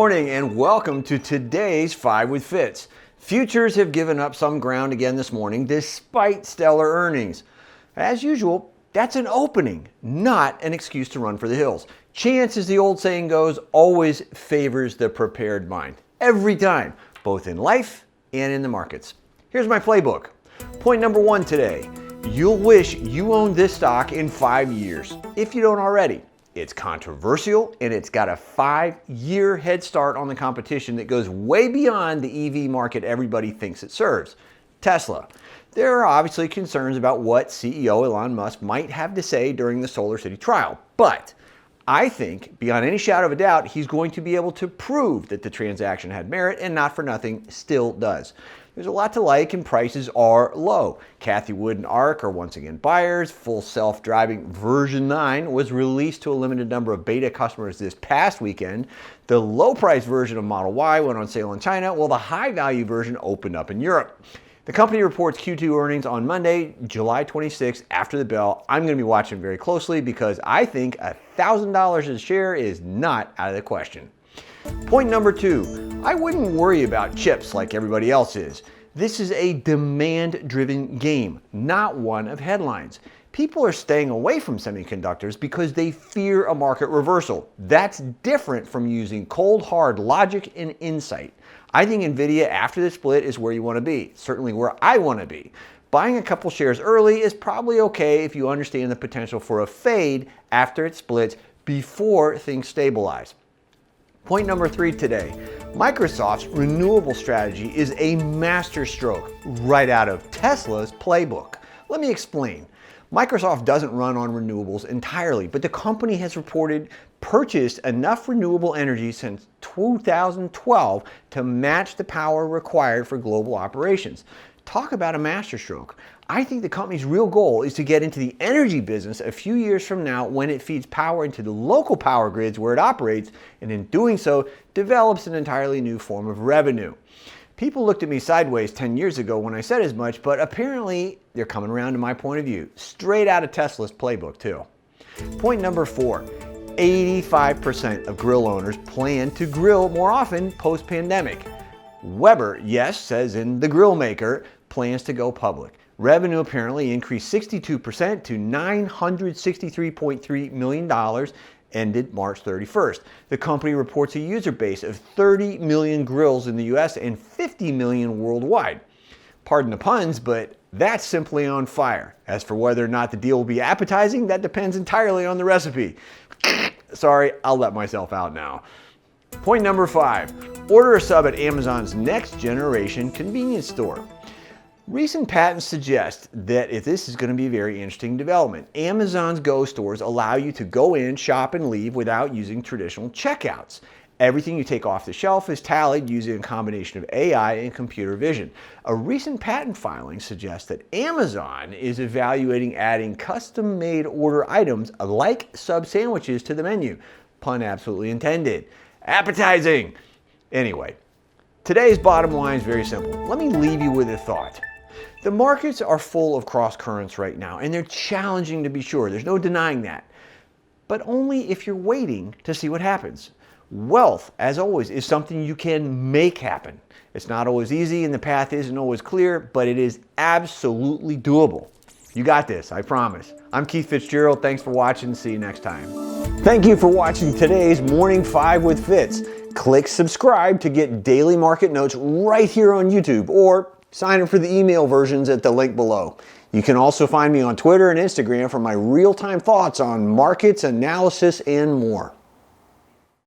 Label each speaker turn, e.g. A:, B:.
A: morning and welcome to today's 5 with Fitz. Futures have given up some ground again this morning despite stellar earnings. As usual, that's an opening, not an excuse to run for the hills. Chance, as the old saying goes, always favors the prepared mind. Every time, both in life and in the markets. Here's my playbook. Point number 1 today. You'll wish you owned this stock in 5 years, if you don't already. It's controversial and it's got a 5-year head start on the competition that goes way beyond the EV market everybody thinks it serves, Tesla. There are obviously concerns about what CEO Elon Musk might have to say during the Solar City trial, but I think, beyond any shadow of a doubt, he's going to be able to prove that the transaction had merit, and not for nothing, still does. There's a lot to like and prices are low. Cathie Wood and ARK are once again buyers. Full self-driving version 9 was released to a limited number of beta customers this past weekend. The low-price version of Model Y went on sale in China, while the high-value version opened up in Europe. The company reports Q2 earnings on Monday, July 26th, after the bell. I'm going to be watching very closely because I think $1,000 a share is not out of the question. Point number 2, I wouldn't worry about chips like everybody else is. This is a demand-driven game, not one of headlines. People are staying away from semiconductors because they fear a market reversal. That's different from using cold, hard logic and insight. I think Nvidia after the split is where you want to be, certainly where I want to be. Buying a couple shares early is probably okay if you understand the potential for a fade after it splits before things stabilize. Point number 3 today, Microsoft's renewable strategy is a masterstroke right out of Tesla's playbook. Let me explain. Microsoft doesn't run on renewables entirely, but the company has purchased enough renewable energy since 2012 to match the power required for global operations. Talk about a masterstroke. I think the company's real goal is to get into the energy business a few years from now when it feeds power into the local power grids where it operates, and in doing so, develops an entirely new form of revenue. People looked at me sideways 10 years ago when I said as much, but apparently they're coming around to my point of view. Straight out of Tesla's playbook too. Point number 4, 85% of grill owners plan to grill more often post-pandemic. Weber, yes, says in The Grill Maker, plans to go public. Revenue apparently increased 62% to $963.3 million, ended March 31st. The company reports a user base of 30 million grills in the US and 50 million worldwide. Pardon the puns, but that's simply on fire. As for whether or not the deal will be appetizing, that depends entirely on the recipe. Sorry, I'll let myself out now. Point number 5, order a sub at Amazon's next generation convenience store. Recent patents suggest that if this is going to be a very interesting development. Amazon's Go stores allow you to go in, shop, and leave without using traditional checkouts. Everything you take off the shelf is tallied using a combination of AI and computer vision. A recent patent filing suggests that Amazon is evaluating adding custom-made order items like sub sandwiches to the menu. Pun absolutely intended. Appetizing! Anyway, today's bottom line is very simple. Let me leave you with a thought. The markets are full of cross currents right now, and they're challenging to be sure. There's no denying that. But only if you're waiting to see what happens. Wealth, as always, is something you can make happen. It's not always easy and the path isn't always clear, but it is absolutely doable. You got this, I promise. I'm Keith Fitz-Gerald. Thanks for watching. See you next time. Thank you for watching today's Morning 5 with Fitz. Click subscribe to get daily market notes right here on YouTube, or sign up for the email versions at the link below. You can also find me on Twitter and Instagram for my real-time thoughts on markets, analysis, and more.